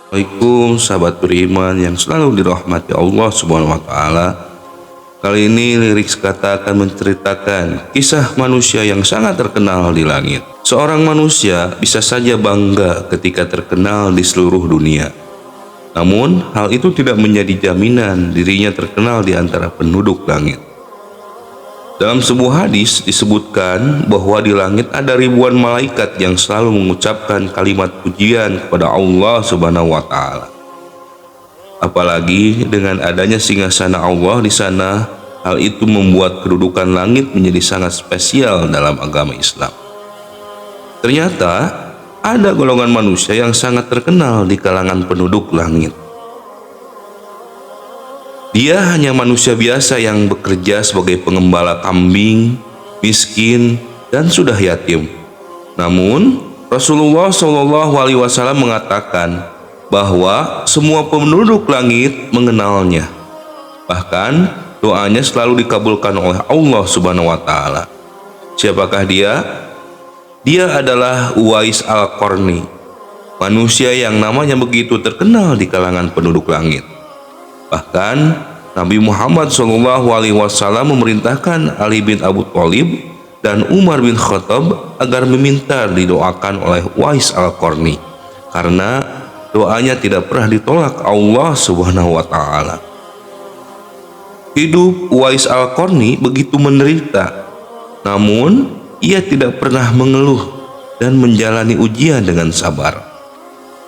Assalamualaikum sahabat beriman yang selalu dirahmati Allah Subhanahu wa taala. Kali ini lirik kata akan menceritakan kisah manusia yang sangat terkenal di langit. Seorang manusia bisa saja bangga ketika terkenal di seluruh dunia. Namun, hal itu tidak menjadi jaminan dirinya terkenal di antara penduduk langit. Dalam sebuah hadis disebutkan bahwa di langit ada ribuan malaikat yang selalu mengucapkan kalimat pujian kepada Allah Subhanahu wa taala. Apalagi dengan adanya singgasana Allah di sana, hal itu membuat kedudukan langit menjadi sangat spesial dalam agama Islam. Ternyata ada golongan manusia yang sangat terkenal di kalangan penduduk langit. Dia hanya manusia biasa yang bekerja sebagai pengembala kambing, miskin, dan sudah yatim. Namun, Rasulullah SAW mengatakan bahwa semua penduduk langit mengenalnya. Bahkan, doanya selalu dikabulkan oleh Allah Subhanahu wa taala. Siapakah dia? Dia adalah Uwais Al-Qarni, manusia yang namanya begitu terkenal di kalangan penduduk langit. Bahkan Nabi Muhammad SAW memerintahkan Ali bin Abu Thalib dan Umar bin Khattab agar meminta didoakan oleh Uwais Al-Qarni, karena doanya tidak pernah ditolak Allah Subhanahu wa taala. Hidup Uwais Al-Qarni begitu menderita, namun ia tidak pernah mengeluh dan menjalani ujian dengan sabar.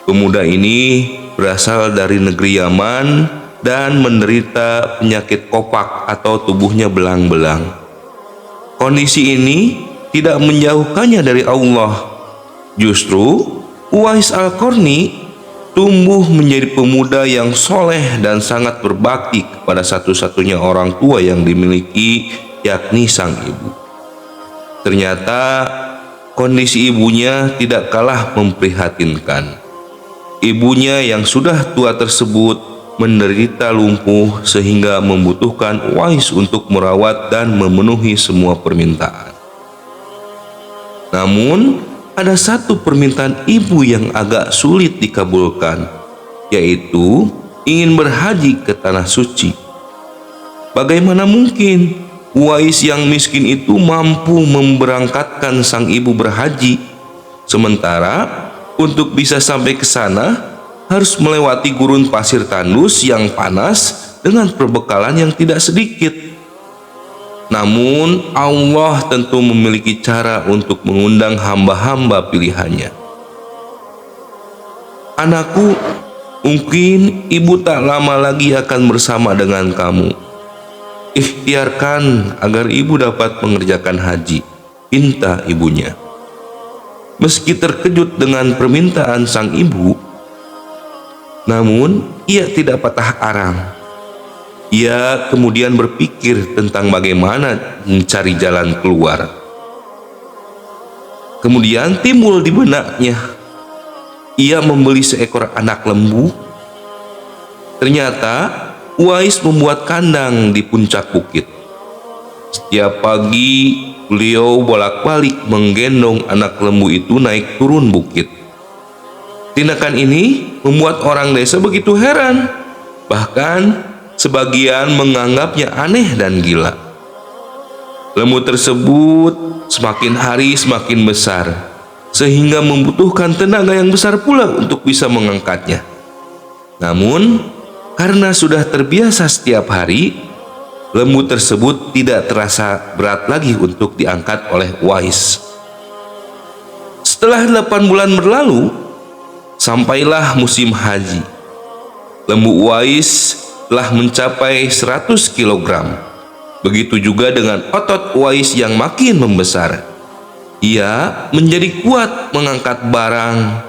Pemuda ini berasal dari negeri Yaman dan menderita penyakit kopak atau tubuhnya belang-belang. Kondisi ini tidak menjauhkannya dari Allah. Justru Uwais Al-Qarni tumbuh menjadi pemuda yang soleh dan sangat berbakti kepada satu-satunya orang tua yang dimiliki, yakni sang ibu. Ternyata kondisi ibunya tidak kalah memprihatinkan. Ibunya yang sudah tua tersebut menderita lumpuh sehingga membutuhkan Uwais untuk merawat dan memenuhi semua permintaan. Namun, ada satu permintaan ibu yang agak sulit dikabulkan, yaitu ingin berhaji ke Tanah Suci. Bagaimana mungkin Uwais yang miskin itu mampu memberangkatkan sang ibu berhaji, sementara untuk bisa sampai ke sana harus melewati gurun pasir tandus yang panas dengan perbekalan yang tidak sedikit. Namun Allah tentu memiliki cara untuk mengundang hamba-hamba pilihannya. Anakku, mungkin ibu tak lama lagi akan bersama dengan kamu. Ikhtiarkan agar ibu dapat mengerjakan haji, pinta ibunya. Meski terkejut dengan permintaan sang ibu, namun ia tidak patah arang. Ia kemudian berpikir tentang bagaimana mencari jalan keluar. Kemudian timbul di benaknya, ia membeli seekor anak lembu. Ternyata Uwais membuat kandang di puncak bukit. Setiap pagi beliau bolak-balik menggendong anak lembu itu naik turun bukit. Tindakan ini membuat orang desa begitu heran, bahkan sebagian menganggapnya aneh dan gila. Lembu tersebut semakin hari semakin besar, sehingga membutuhkan tenaga yang besar pula untuk bisa mengangkatnya. Namun, karena sudah terbiasa setiap hari, lembu tersebut tidak terasa berat lagi untuk diangkat oleh Uwais. Setelah 8 bulan berlalu, sampailah musim haji. Lembu Uwais telah mencapai 100 kg. Begitu juga dengan otot Uwais yang makin membesar. Ia menjadi kuat mengangkat barang.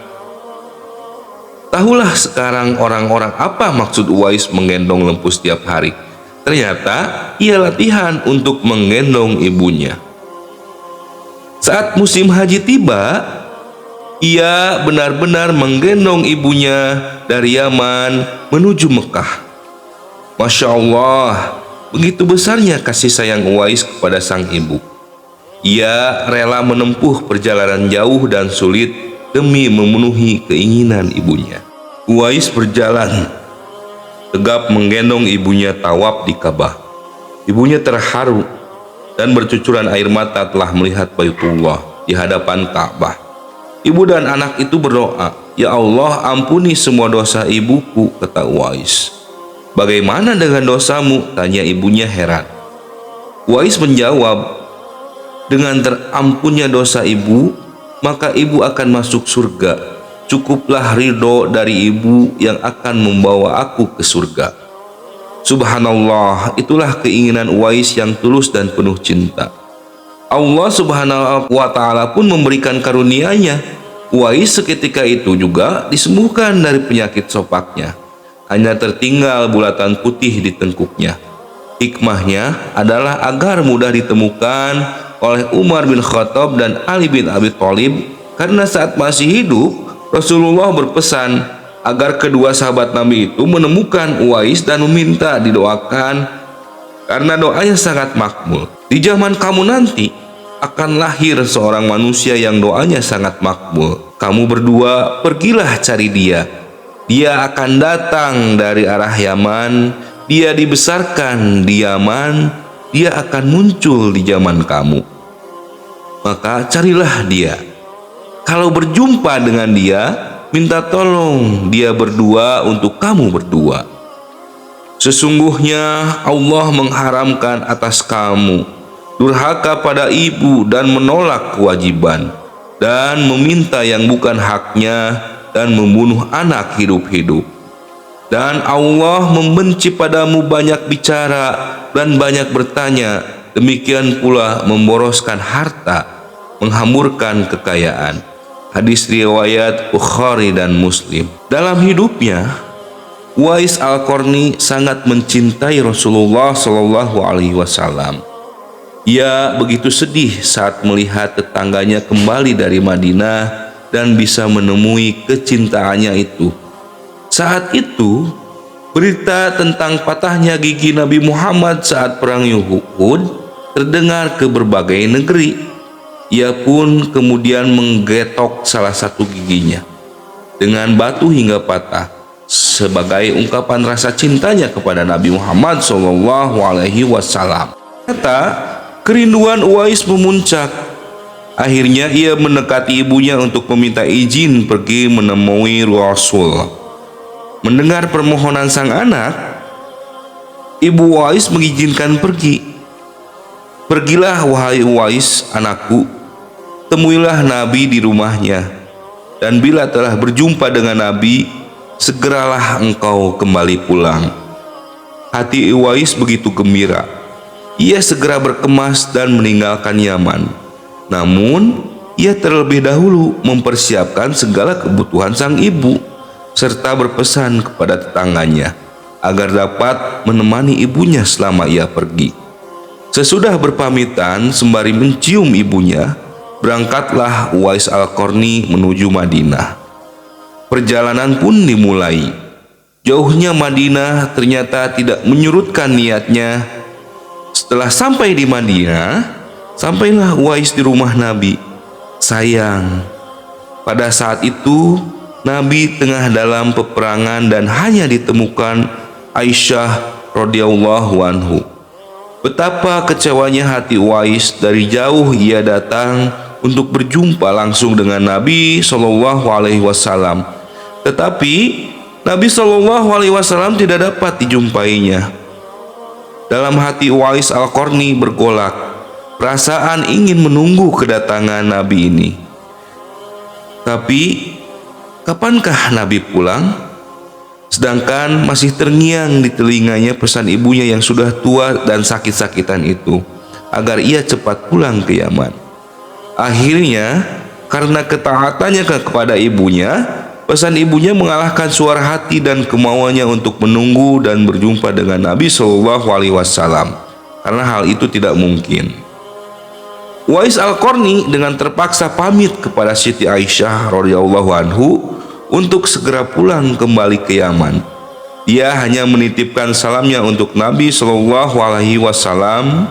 Tahulah sekarang orang-orang apa maksud Uwais menggendong lembu setiap hari. Ternyata ia latihan untuk menggendong ibunya. Saat musim haji tiba, ia benar-benar menggendong ibunya dari Yaman menuju Mekah. Masya Allah, begitu besarnya kasih sayang Uwais kepada sang ibu. Ia rela menempuh perjalanan jauh dan sulit demi memenuhi keinginan ibunya. Uwais berjalan tegap menggendong ibunya tawaf di Ka'bah. Ibunya terharu dan bercucuran air mata telah melihat Baitullah di hadapan Ka'bah. Ibu dan anak itu berdoa, "Ya Allah, ampuni semua dosa ibuku," kata Uwais. "Bagaimana dengan dosamu?" tanya ibunya heran. Uwais menjawab, "Dengan terampunnya dosa ibu, maka ibu akan masuk surga. Cukuplah ridho dari ibu yang akan membawa aku ke surga." Subhanallah, itulah keinginan Uwais yang tulus dan penuh cinta. Allah Subhanahu wa ta'ala pun memberikan karunia-Nya. Uwais seketika itu juga disembuhkan dari penyakit sopaknya. Hanya tertinggal bulatan putih di tengkuknya. Hikmahnya adalah agar mudah ditemukan oleh Umar bin Khattab dan Ali bin Abi Thalib, karena saat masih hidup Rasulullah berpesan agar kedua sahabat Nabi itu menemukan Uwais dan meminta didoakan karena doanya sangat makbul. Di zaman kamu nanti akan lahir seorang manusia yang doanya sangat makbul. Kamu berdua pergilah cari dia. Dia akan datang dari arah Yaman. Dia dibesarkan di Yaman. Dia akan muncul di zaman kamu. Maka carilah dia. Kalau berjumpa dengan dia, minta tolong dia berdua untuk kamu berdua. Sesungguhnya Allah mengharamkan atas kamu durhaka pada ibu dan menolak kewajiban, dan meminta yang bukan haknya, dan membunuh anak hidup-hidup. Dan Allah membenci padamu banyak bicara dan banyak bertanya, demikian pula memboroskan harta, menghamburkan kekayaan. Hadis riwayat Bukhari dan Muslim. Dalam hidupnya, Uwais Al-Qarni sangat mencintai Rasulullah Shallallahu Alaihi Wasallam. Ia begitu sedih saat melihat tetangganya kembali dari Madinah dan bisa menemui kecintaannya itu. Saat itu, berita tentang patahnya gigi Nabi Muhammad saat perang Uhud terdengar ke berbagai negeri. Ia pun kemudian menggetok salah satu giginya dengan batu hingga patah sebagai ungkapan rasa cintanya kepada Nabi Muhammad SAW. Ternyata kerinduan Uwais memuncak. Akhirnya ia mendekati ibunya untuk meminta izin pergi menemui Rasul. Mendengar permohonan sang anak, ibu Uwais mengizinkan pergi. "Pergilah wahai Uwais anakku, temuilah Nabi di rumahnya, dan bila telah berjumpa dengan Nabi, segeralah engkau kembali pulang." Hati Uwais begitu gembira. Ia segera berkemas dan meninggalkan Yaman. Namun, ia terlebih dahulu mempersiapkan segala kebutuhan sang ibu, serta berpesan kepada tetangganya agar dapat menemani ibunya selama ia pergi. Sesudah berpamitan sembari mencium ibunya, berangkatlah Uwais Al-Qarni menuju Madinah. Perjalanan pun dimulai. Jauhnya Madinah ternyata tidak menyurutkan niatnya. Setelah sampai di Madinah, sampailah Uwais di rumah Nabi. Sayang, pada saat itu Nabi tengah dalam peperangan dan hanya ditemukan Aisyah radhiyallahu anhu. Betapa kecewanya hati Uwais. Dari jauh ia datang untuk berjumpa langsung dengan Nabi Shallallahu Alaihi Wasallam, tetapi Nabi Shallallahu Alaihi Wasallam tidak dapat dijumpainya. Dalam hati Uwais Al-Qarni bergolak, perasaan ingin menunggu kedatangan Nabi ini. Tapi kapankah Nabi pulang? Sedangkan masih terngiang di telinganya pesan ibunya yang sudah tua dan sakit-sakitan itu agar ia cepat pulang ke Yaman. Akhirnya, karena ketaatannya kepada ibunya, pesan ibunya mengalahkan suara hati dan kemauannya untuk menunggu dan berjumpa dengan Nabi Shallallahu Alaihi Wasallam. Karena hal itu tidak mungkin, Uwais Al-Qarni dengan terpaksa pamit kepada Siti Aisyah radhiyallahu anhu untuk segera pulang kembali ke Yaman. Dia hanya menitipkan salamnya untuk Nabi Shallallahu Alaihi Wasallam.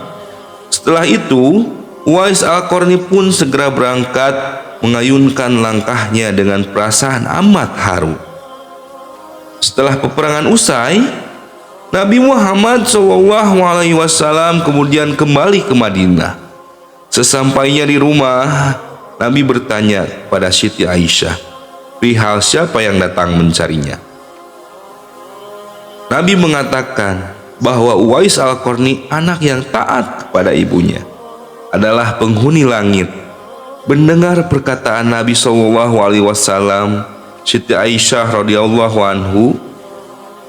Setelah itu, Uwais Al-Qarni pun segera berangkat, mengayunkan langkahnya dengan perasaan amat haru. Setelah peperangan usai, Nabi Muhammad SAW kemudian kembali ke Madinah. Sesampainya di rumah, Nabi bertanya kepada Siti Aisyah perihal siapa yang datang mencarinya. Nabi mengatakan bahwa Uwais Al-Qarni, anak yang taat kepada ibunya, adalah penghuni langit. Mendengar perkataan Nabi SAW, Siti Aisyah radhiyallahu anhu,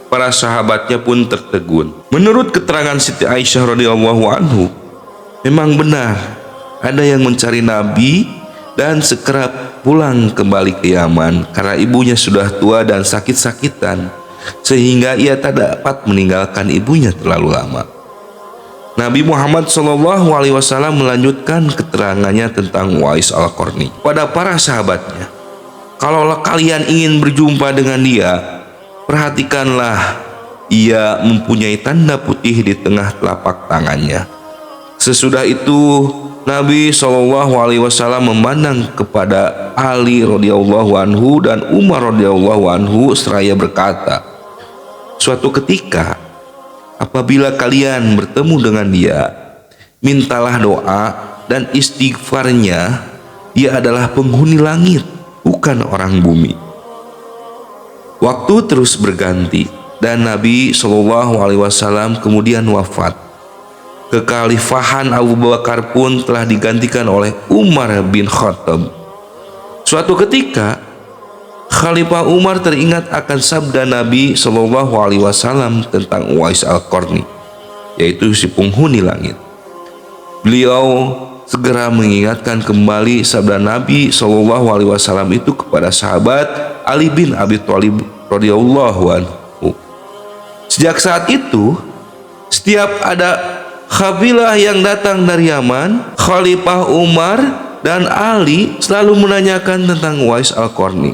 para sahabatnya pun tertegun. Menurut keterangan Siti Aisyah radhiyallahu anhu, memang benar ada yang mencari Nabi dan segera pulang kembali ke Yaman karena ibunya sudah tua dan sakit-sakitan, sehingga ia tak dapat meninggalkan ibunya terlalu lama. Nabi Muhammad SAW melanjutkan keterangannya tentang Uwais Al-Qarni pada para sahabatnya. Kalaulah kalian ingin berjumpa dengan dia, perhatikanlah, ia mempunyai tanda putih di tengah telapak tangannya. Sesudah itu Nabi SAW memandang kepada Ali radhiyallahu anhu dan Umar radhiyallahu anhu seraya berkata, suatu ketika apabila kalian bertemu dengan dia, mintalah doa dan istighfarnya. Dia adalah penghuni langit, bukan orang bumi. Waktu terus berganti dan Nabi SAW kemudian wafat. Kekhalifahan Abu Bakar pun telah digantikan oleh Umar bin Khattab. Suatu ketika Khalifah Umar teringat akan sabda Nabi SAW tentang Uwais Al-Qarni, yaitu si penghuni langit. Beliau segera mengingatkan kembali sabda Nabi SAW itu kepada sahabat Ali bin Abi Thalib radhiyallahu anhu. Sejak saat itu, setiap ada kabilah yang datang dari Yaman, Khalifah Umar dan Ali selalu menanyakan tentang Uwais Al-Qarni.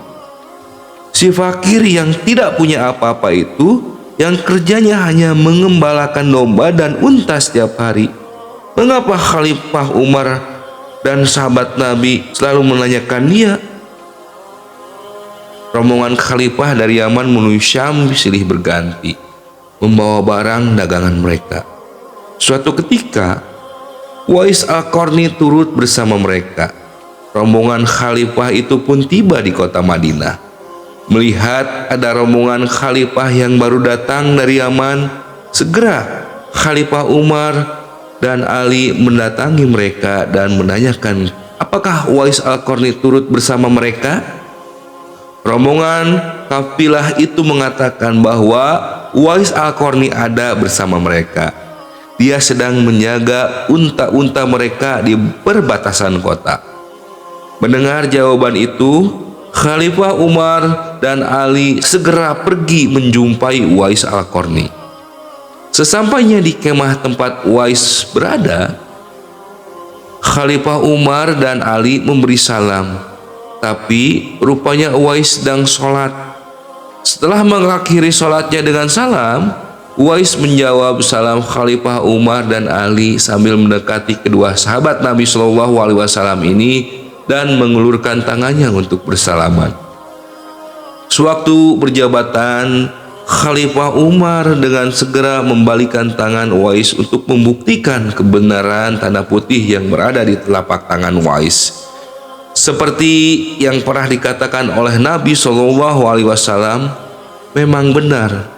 Si fakir yang tidak punya apa-apa itu, yang kerjanya hanya mengembalakan domba dan unta setiap hari, mengapa Khalifah Umar dan sahabat Nabi selalu menanyakan dia? Rombongan khalifah dari Yaman menuju Syam silih berganti membawa barang dagangan mereka. Suatu ketika Uwais Al-Qarni turut bersama mereka. Rombongan khalifah itu pun tiba di kota Madinah. Melihat ada rombongan khalifah yang baru datang dari Yaman, segera Khalifah Umar dan Ali mendatangi mereka dan menanyakan apakah Uwais Al-Qarni turut bersama mereka. Rombongan kafilah itu mengatakan bahwa Uwais Al-Qarni ada bersama mereka. Dia sedang menjaga unta-unta mereka di perbatasan kota. Mendengar jawaban itu, Khalifah Umar dan Ali segera pergi menjumpai Uwais Al-Qarni. Sesampainya di kemah tempat Uwais berada, Khalifah Umar dan Ali memberi salam, tapi rupanya Uwais sedang sholat. Setelah mengakhiri sholatnya dengan salam, Uwais menjawab salam Khalifah Umar dan Ali sambil mendekati kedua sahabat Nabi SAW ini dan mengulurkan tangannya untuk bersalaman. Sewaktu berjabatan, Khalifah Umar dengan segera membalikan tangan Uwais untuk membuktikan kebenaran tanda putih yang berada di telapak tangan Uwais. Seperti yang pernah dikatakan oleh Nabi SAW, memang benar,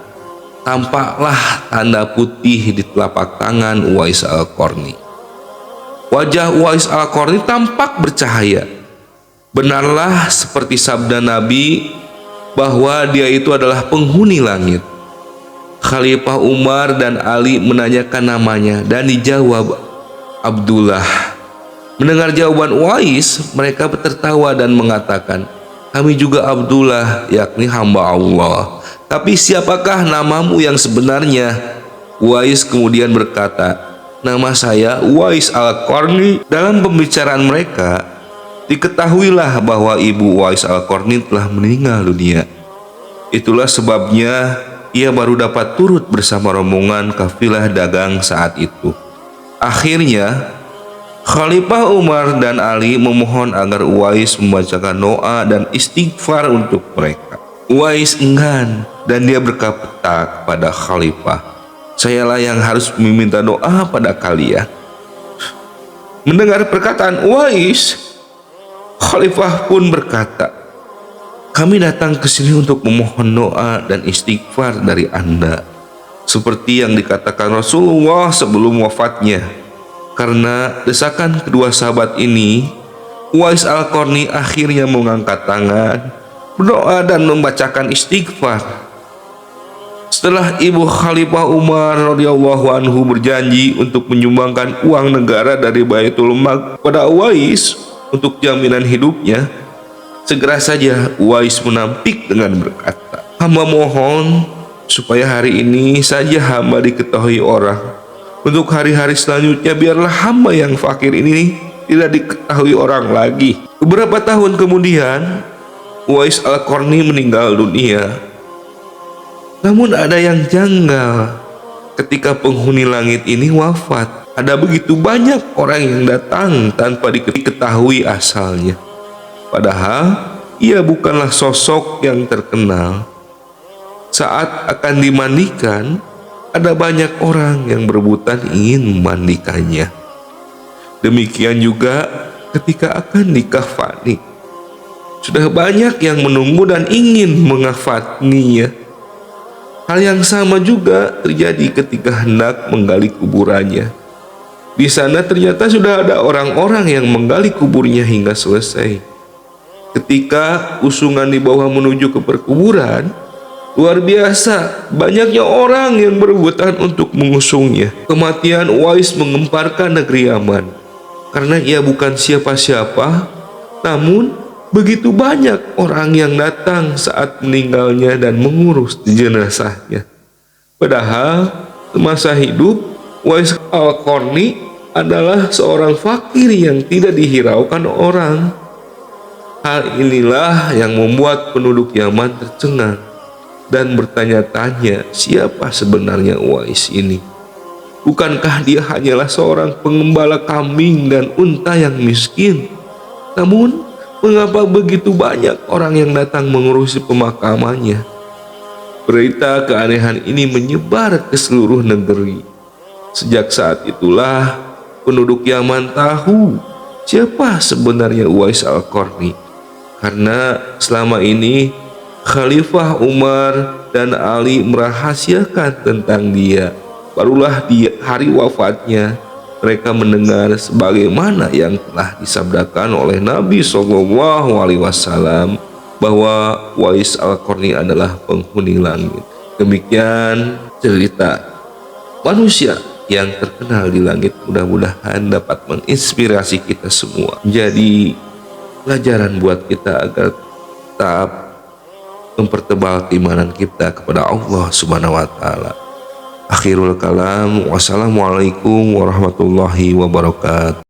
tampaklah tanda putih di telapak tangan Uwais Al-Qarni. Wajah Uwais Al-Qarni tampak bercahaya. Benarlah seperti sabda Nabi bahwa dia itu adalah penghuni langit. Khalifah Umar dan Ali menanyakan namanya dan dijawab Abdullah. Mendengar jawaban Uwais, mereka tertawa dan mengatakan, kami juga Abdullah, yakni hamba Allah. Tapi siapakah namamu yang sebenarnya? Uwais kemudian berkata, nama saya Uwais Al-Qarni. Dalam pembicaraan mereka, diketahuilah bahwa ibu Uwais Al-Qarni telah meninggal dunia. Itulah sebabnya ia baru dapat turut bersama rombongan kafilah dagang saat itu. Akhirnya, Khalifah Umar dan Ali memohon agar Uwais membacakan doa dan istighfar untuk mereka. Uwais enggan dan dia berkata kepada khalifah, "Sayalah yang harus meminta doa pada kalian." Mendengar perkataan Uwais, khalifah pun berkata, "Kami datang ke sini untuk memohon doa dan istighfar dari Anda, seperti yang dikatakan Rasulullah sebelum wafatnya." Karena desakan kedua sahabat ini, Uwais Al-Qarni akhirnya mengangkat tangan, berdoa dan membacakan istighfar. Setelah ibu Khalifah Umar radhiyallahu anhu berjanji untuk menyumbangkan uang negara dari Baitul Mal pada Uwais untuk jaminan hidupnya, segera saja Uwais menampik dengan berkata, "Hamba mohon supaya hari ini saja hamba diketahui orang. Untuk hari-hari selanjutnya biarlah hamba yang fakir ini tidak diketahui orang lagi." Beberapa tahun kemudian, Uwais Al-Qarni meninggal dunia. Namun ada yang janggal. Ketika penghuni langit ini wafat, ada begitu banyak orang yang datang tanpa diketahui asalnya. Padahal ia bukanlah sosok yang terkenal. Saat akan dimandikan, ada banyak orang yang berebutan ingin memandikannya. Demikian juga ketika akan dikafani. Sudah banyak yang menunggu dan ingin mengafaninya. Hal yang sama juga terjadi ketika hendak menggali kuburannya. Di sana ternyata sudah ada orang-orang yang menggali kuburnya hingga selesai. Ketika usungan di bawah menuju ke perkuburan, luar biasa banyaknya orang yang berebutan untuk mengusungnya. Kematian Uwais mengemparkan negeri Yaman. Karena ia bukan siapa-siapa, namun begitu banyak orang yang datang saat meninggalnya dan mengurus jenazahnya. Padahal semasa hidup, Uwais Al-Qarni adalah seorang fakir yang tidak dihiraukan orang. Hal inilah yang membuat penduduk Yaman tercengang dan bertanya-tanya, siapa sebenarnya Uwais ini? Bukankah dia hanyalah seorang pengembala kambing dan unta yang miskin? Namun, mengapa begitu banyak orang yang datang mengurusi pemakamannya? Berita keanehan ini menyebar ke seluruh negeri. Sejak saat itulah, penduduk Yaman tahu siapa sebenarnya Uwais Al-Qarni. Karena selama ini Khalifah Umar dan Ali merahasiakan tentang dia. Barulah di hari wafatnya mereka mendengar sebagaimana yang telah disabdakan oleh Nabi SAW bahwa Uwais Al-Qarni adalah penghuni langit. Demikian cerita manusia yang terkenal di langit. Mudah-mudahan dapat menginspirasi kita semua, jadi pelajaran buat kita agar tetap mempertebal keimanan kita kepada Allah Subhanahu wa taala. Akhirul kalam, wassalamualaikum warahmatullahi wabarakatuh.